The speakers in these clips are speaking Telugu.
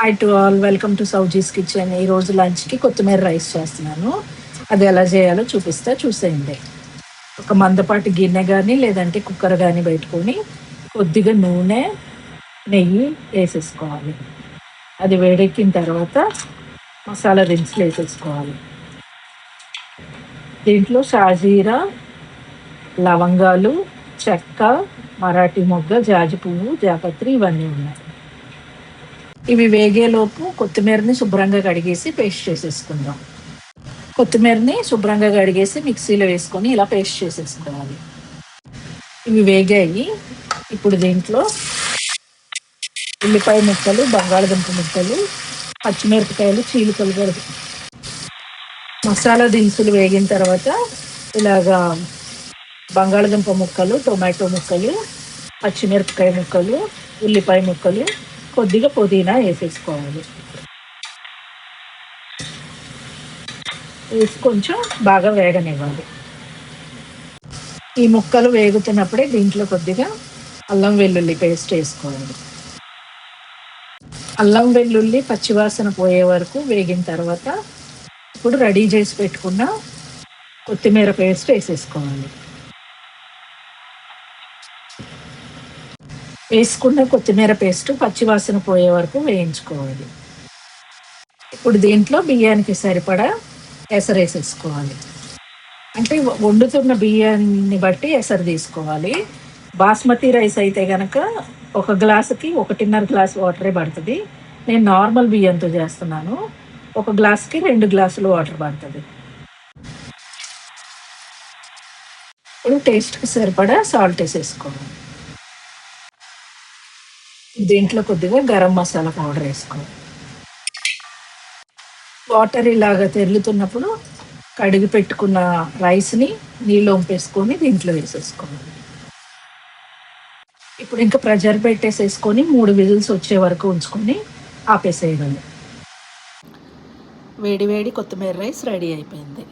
Hi to all, welcome to Souji's kitchen. ఈరోజు లంచ్కి కొత్తిమీర రైస్ చేస్తున్నాను. అది ఎలా చేయాలో చూసేయండి. ఒక మందపాటి గిన్నె కానీ లేదంటే కుక్కర్ కానీ పెట్టుకొని కొద్దిగా నూనె, నెయ్యి వేసేసుకోవాలి. అది వేడెక్కిన తర్వాత మసాలా దినుసులు వేసేసుకోవాలి. దీంట్లో షాజీరా, లవంగాలు, చెక్క, మరాఠీ మొగ్గ, జాజి పువ్వు, జాపత్రి ఇవన్నీ ఉన్నాయి. ఇవి వేగేలోపు కొత్తిమీరని శుభ్రంగా కడిగేసి పేస్ట్ చేసేసుకుందాం. కొత్తిమీరని శుభ్రంగా కడిగేసి మిక్సీలో వేసుకొని ఇలా పేస్ట్ చేసేసుకోవాలి. ఇవి వేగాయి. ఇప్పుడు దీంట్లో ఉల్లిపాయ ముక్కలు, బంగాళదుంప ముక్కలు, పచ్చిమిరపకాయలు, చీలికలు కడుగు మసాలా దినుసులు వేగిన తర్వాత ఇలాగా బంగాళదుంప ముక్కలు, టొమాటో ముక్కలు, పచ్చిమిరపకాయ ముక్కలు, ఉల్లిపాయ ముక్కలు, కొద్దిగా పుదీనా వేసేసుకోవాలి. వేసి కొంచెం బాగా వేగనివ్వాలి. ఈ ముక్కలు వేగుతున్నప్పుడే దీంట్లో కొద్దిగా అల్లం వెల్లుల్లి పేస్ట్ వేసుకోవాలి. అల్లం వెల్లుల్లి పచ్చివాసన పోయే వరకు వేగిన తర్వాత ఇప్పుడు రెడీ చేసి పెట్టుకున్న కొత్తిమీర పేస్ట్ వేసేసుకోవాలి. వేసుకున్న కొత్తిమీర పేస్ట్ పచ్చివాసన పోయే వరకు వేయించుకోవాలి. ఇప్పుడు దీంట్లో బియ్యానికి సరిపడా ఎసరు వేసేసుకోవాలి. అంటే వండుతున్న బియ్యాన్ని బట్టి ఎసరు తీసుకోవాలి. బాస్మతి రైస్ అయితే కనుక 1 గ్లాసుకి 1.5 గ్లాసు వాటరే పడుతుంది. నేను నార్మల్ బియ్యంతో చేస్తున్నాను. 1 గ్లాసుకి 2 గ్లాసులు వాటర్ పడుతుంది. ఇప్పుడు టేస్ట్కి సరిపడా సాల్ట్ వేసేసుకోవాలి. దీంట్లో కొద్దిగా గరం మసాలా పౌడర్ వేసుకోవాలి. వాటర్ ఇలాగ తెరులుతున్నప్పుడు కడిగి పెట్టుకున్న రైస్ని నీళ్ళు వంపేసుకొని దీంట్లో వేసేసుకోవాలి. ఇప్పుడు ఇంకా ప్రెషర్ పెట్టేసేసుకొని 3 విజిల్స్ వచ్చే వరకు ఉంచుకొని ఆపేసేయాలి. వేడి వేడి కొత్తిమీర రైస్ రెడీ అయిపోయింది.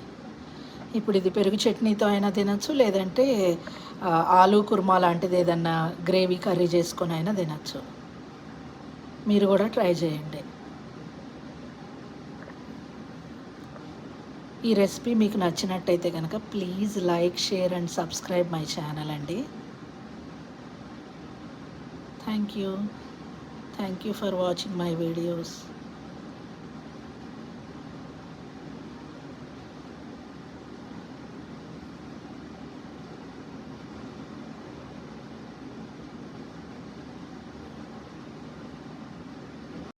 ఇప్పుడు ఇది పెరుగు చట్నీతో అయినా తినచ్చు, లేదంటే ఆలూ కుర్మా లాంటిది ఏదన్నా గ్రేవీ కర్రీ చేసుకొని అయినా తినచ్చు. మీరు కూడా ట్రై చేయండి. ఈ రెసిపీ మీకు నచ్చినట్టయితే కనుక please like, share and subscribe my channel అండి. Thank you for watching my videos.